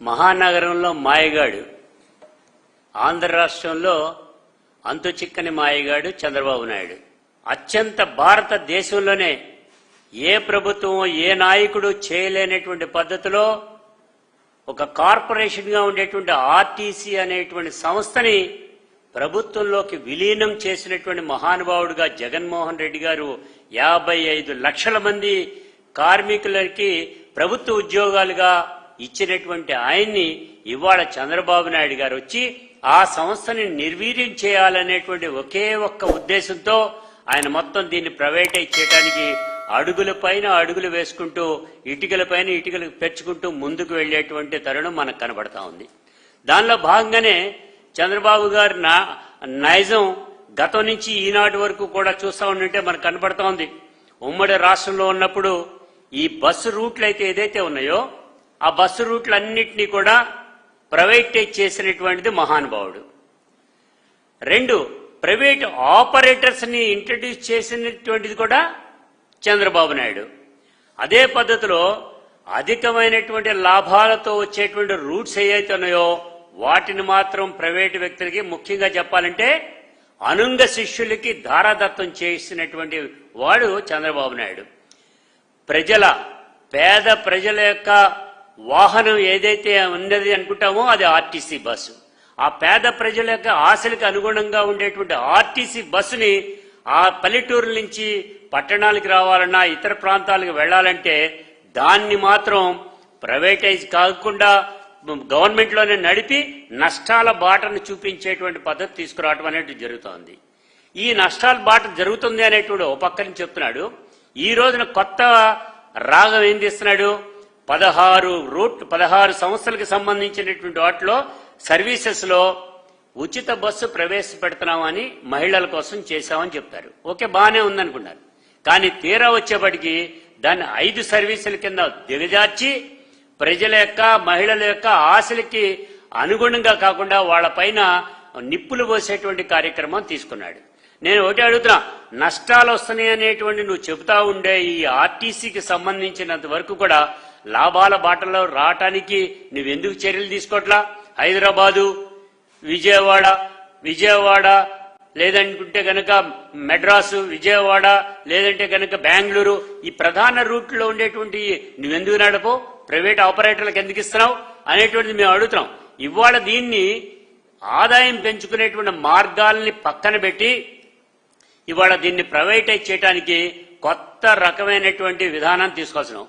మహానగరంలో మాయగాడు, ఆంధ్ర రాష్ట్రంలో అంతు చిక్కని మాయగాడు చంద్రబాబు నాయుడు. అత్యంత భారతదేశంలోనే ఏ ప్రభుత్వం ఏ నాయకుడు చేయలేనటువంటి పద్ధతిలో ఒక కార్పొరేషన్గా ఉండేటువంటి ఆర్టీసీ అనేటువంటి సంస్థని ప్రభుత్వంలోకి విలీనం చేసినటువంటి మహానుభావుడిగా జగన్మోహన్ రెడ్డి గారు 55 లక్షల మంది కార్మికులకి ప్రభుత్వ ఉద్యోగాలుగా ఇచ్చినటువంటి ఆయన్ని ఇవాళ చంద్రబాబు నాయుడు గారు వచ్చి ఆ సంస్థని నిర్వీర్యం చేయాలనేటువంటి ఒకే ఒక్క ఉద్దేశంతో ఆయన మొత్తం దీన్ని ప్రైవేటైజ్ చేయడానికి అడుగులపైన అడుగులు వేసుకుంటూ ఇటుకలపైన ఇటుకలు పెంచుకుంటూ ముందుకు వెళ్లేటువంటి తరుణం మనకు కనబడతా ఉంది. దానిలో భాగంగానే చంద్రబాబు గారి నైజం గతం నుంచి ఈనాటి వరకు కూడా చూస్తా ఉంటే మనకు కనబడతా ఉంది. ఉమ్మడి రాష్ట్రంలో ఉన్నప్పుడు ఈ బస్సు రూట్లు అయితే ఏదైతే ఉన్నాయో ఆ బస్సు రూట్లన్నింటినీ కూడా ప్రైవేటైజ్ చేసినటువంటిది మహానుభావుడు. 2 ప్రైవేట్ ఆపరేటర్స్ ని ఇంట్రడ్యూస్ చేసినటువంటిది కూడా చంద్రబాబు నాయుడు. అదే పద్ధతిలో అధికమైనటువంటి లాభాలతో వచ్చేటువంటి రూట్స్ ఏవైతే ఉన్నాయో వాటిని మాత్రం ప్రైవేటు వ్యక్తులకి, ముఖ్యంగా చెప్పాలంటే అనుంగ శిష్యులకి ధారాదత్తం చేసినటువంటి వాడు చంద్రబాబు నాయుడు. పేద ప్రజల యొక్క వాహనం ఏదైతే ఉన్నది అనుకుంటామో అది ఆర్టీసీ బస్సు. ఆ పేద ప్రజల యొక్క ఆశలకు అనుగుణంగా ఉండేటువంటి ఆర్టీసీ బస్సుని ఆ పల్లెటూరు నుంచి పట్టణాలకు రావాలన్నా ఇతర ప్రాంతాలకు వెళ్లాలంటే దాన్ని మాత్రం ప్రైవేటైజ్ కాకుండా గవర్నమెంట్లోనే నడిపి నష్టాల బాటను చూపించేటువంటి పద్ధతి తీసుకురావడం అనేది జరుగుతోంది. ఈ నష్టాల బాట జరుగుతుంది అనేటువంటి ఓ పక్కన చెప్తున్నాడు. ఈ రోజున కొత్త రాగం ఏం తీస్తున్నాడు? 16 సంస్థలకు సంబంధించినటువంటి వాటిలో సర్వీసెస్ లో ఉచిత బస్సు ప్రవేశపెడుతున్నామని మహిళల కోసం చేశామని చెప్తారు. ఓకే, బాగానే ఉందనుకున్నారు. కానీ తీరా వచ్చేప్పటికి దాన్ని 5 సర్వీసుల కింద దిగజార్చి ప్రజల యొక్క మహిళల యొక్క ఆశలకి అనుగుణంగా కాకుండా వాళ్లపైన నిప్పులు పోసేటువంటి కార్యక్రమం తీసుకున్నాడు. నేను ఒకటి అడుగుతున్నా, నష్టాలు వస్తున్నాయి అనేటువంటి నువ్వు చెబుతా ఉండే ఈ ఆర్టీసీకి సంబంధించినంత వరకు కూడా లాభాల బాటలో రావటానికి నువ్వెందుకు చర్యలు తీసుకోవట్లా? హైదరాబాదు, విజయవాడ లేదంటే గనక మెడ్రాసు, విజయవాడ లేదంటే గనక బెంగళూరు, ఈ ప్రధాన రూట్లో ఉండేటువంటి నువ్వెందుకు నడపో? ప్రైవేట్ ఆపరేటర్లకు ఎందుకు ఇస్తున్నావు అనేటువంటిది మేము అడుగుతున్నాం. ఇవాళ దీన్ని ఆదాయం పెంచుకునేటువంటి మార్గాల్ని పక్కన పెట్టి ఇవాళ దీన్ని ప్రైవేటైజ్ చేయడానికి కొత్త రకమైనటువంటి విధానం తీసుకొస్తున్నాం.